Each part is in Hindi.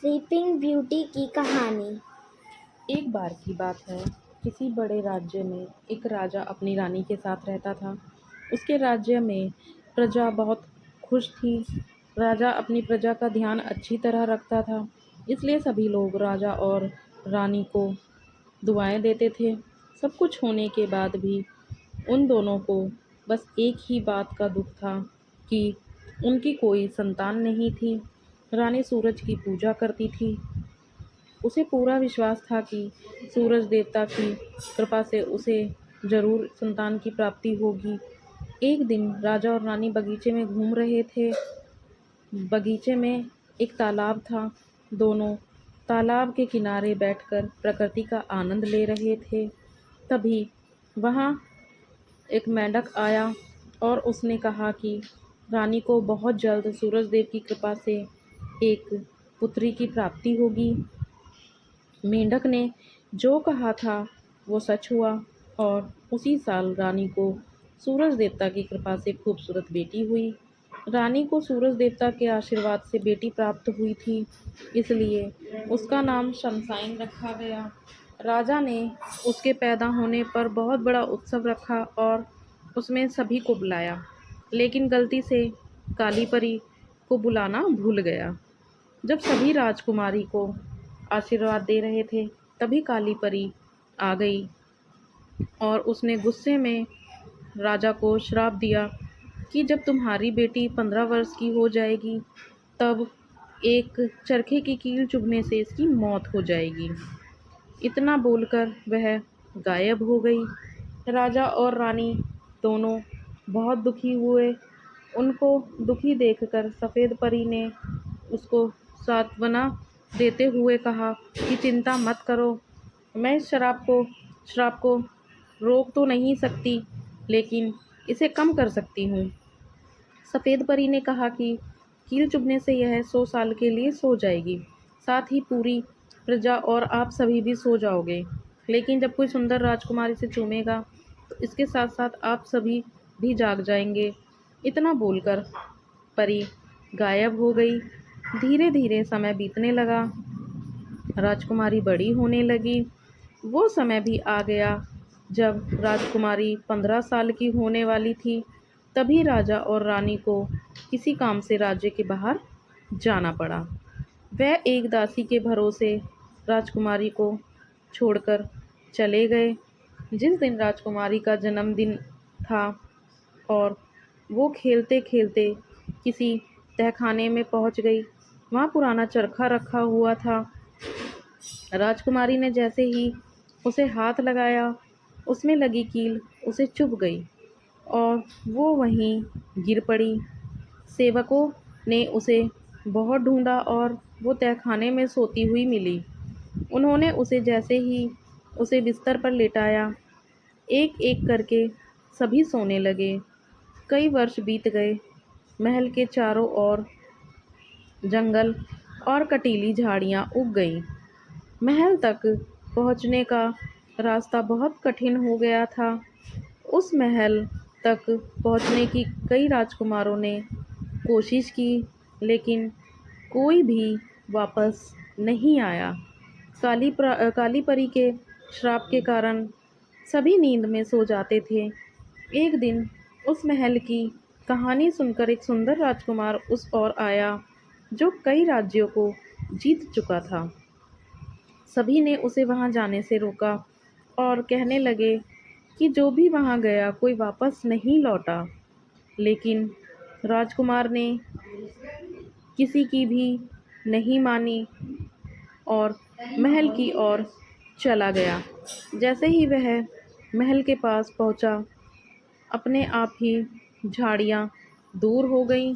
स्लीपिंग ब्यूटी की कहानी। एक बार की बात है। किसी बड़े राज्य में एक राजा अपनी रानी के साथ रहता था। उसके राज्य में प्रजा बहुत खुश थी। राजा अपनी प्रजा का ध्यान अच्छी तरह रखता था, इसलिए सभी लोग राजा और रानी को दुआएं देते थे। सब कुछ होने के बाद भी उन दोनों को बस एक ही बात का दुख था कि उनकी कोई संतान नहीं थी। रानी सूरज की पूजा करती थी। उसे पूरा विश्वास था कि सूरज देवता की कृपा से उसे जरूर संतान की प्राप्ति होगी। एक दिन राजा और रानी बगीचे में घूम रहे थे। बगीचे में एक तालाब था। दोनों तालाब के किनारे बैठकर प्रकृति का आनंद ले रहे थे। तभी वहाँ एक मेंढक आया और उसने कहा कि रानी को बहुत जल्द सूरज देव की कृपा से एक पुत्री की प्राप्ति होगी। मेंढक ने जो कहा था वो सच हुआ और उसी साल रानी को सूरज देवता की कृपा से खूबसूरत बेटी हुई। रानी को सूरज देवता के आशीर्वाद से बेटी प्राप्त हुई थी, इसलिए उसका नाम शमशाइन रखा गया। राजा ने उसके पैदा होने पर बहुत बड़ा उत्सव रखा और उसमें सभी को बुलाया, लेकिन गलती से काली परी को बुलाना भूल गया। जब सभी राजकुमारी को आशीर्वाद दे रहे थे, तभी काली परी आ गई और उसने गुस्से में राजा को श्राप दिया कि जब तुम्हारी बेटी 15 वर्ष की हो जाएगी, तब एक चरखे की कील चुभने से इसकी मौत हो जाएगी। इतना बोलकर वह गायब हो गई। राजा और रानी दोनों बहुत दुखी हुए। उनको दुखी देखकर सफ़ेद परी ने उसको सांत्वना देते हुए कहा कि चिंता मत करो, मैं इस श्राप को रोक तो नहीं सकती, लेकिन इसे कम कर सकती हूँ। सफ़ेद परी ने कहा कि कील चुभने से यह 100 साल के लिए सो जाएगी, साथ ही पूरी प्रजा और आप सभी भी सो जाओगे। लेकिन जब कोई सुंदर राजकुमारी से चूमेगा, तो इसके साथ साथ आप सभी भी जाग जाएंगे। इतना बोलकर परी गायब हो गई। धीरे धीरे समय बीतने लगा। राजकुमारी बड़ी होने लगी। वो समय भी आ गया जब राजकुमारी 15 साल की होने वाली थी। तभी राजा और रानी को किसी काम से राज्य के बाहर जाना पड़ा। वह एक दासी के भरोसे राजकुमारी को छोड़कर चले गए। जिस दिन राजकुमारी का जन्मदिन था और वो खेलते खेलते किसी तहखाने में पहुंच गई, वहाँ पुराना चरखा रखा हुआ था। राजकुमारी ने जैसे ही उसे हाथ लगाया, उसमें लगी कील उसे चुभ गई और वो वहीं गिर पड़ी। सेवकों ने उसे बहुत ढूंढा और वो तहखाने में सोती हुई मिली। उन्होंने उसे जैसे ही उसे बिस्तर पर लेटाया, एक एक करके सभी सोने लगे। कई वर्ष बीत गए। महल के चारों ओर जंगल और कटीली झाड़ियाँ उग गईं। महल तक पहुँचने का रास्ता बहुत कठिन हो गया था। उस महल तक पहुँचने की कई राजकुमारों ने कोशिश की, लेकिन कोई भी वापस नहीं आया। काली परी के श्राप के कारण सभी नींद में सो जाते थे। एक दिन उस महल की कहानी सुनकर एक सुंदर राजकुमार उस ओर आया, जो कई राज्यों को जीत चुका था। सभी ने उसे वहां जाने से रोका और कहने लगे कि जो भी वहां गया कोई वापस नहीं लौटा। लेकिन राजकुमार ने किसी की भी नहीं मानी और महल की ओर चला गया। जैसे ही वह महल के पास पहुंचा, अपने आप ही झाड़ियां दूर हो गईं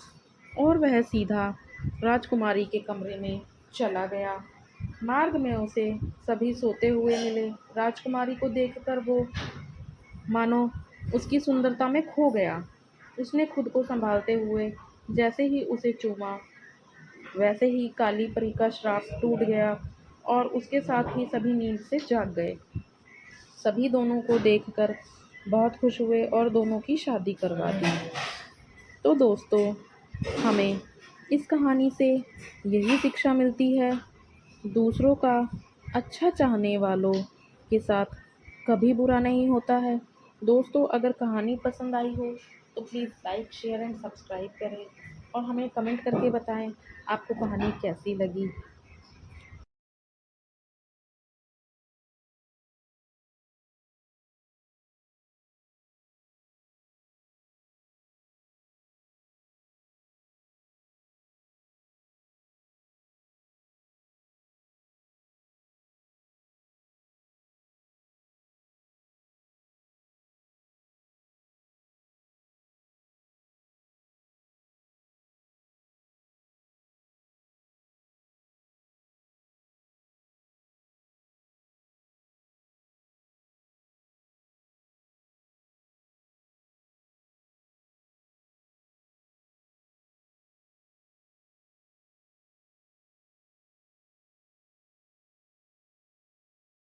और वह सीधा राजकुमारी के कमरे में चला गया। मार्ग में उसे सभी सोते हुए मिले। राजकुमारी को देखकर वो मानो उसकी सुंदरता में खो गया। उसने खुद को संभालते हुए जैसे ही उसे चूमा, वैसे ही काली परी का श्राप टूट गया और उसके साथ ही सभी नींद से जाग गए। सभी दोनों को देखकर बहुत खुश हुए और दोनों की शादी करवा दी। तो दोस्तों, हमें इस कहानी से यही शिक्षा मिलती है दूसरों का अच्छा चाहने वालों के साथ कभी बुरा नहीं होता है। दोस्तों, अगर कहानी पसंद आई हो तो please like, share and subscribe करें और हमें कमेंट करके बताएं आपको कहानी कैसी लगी।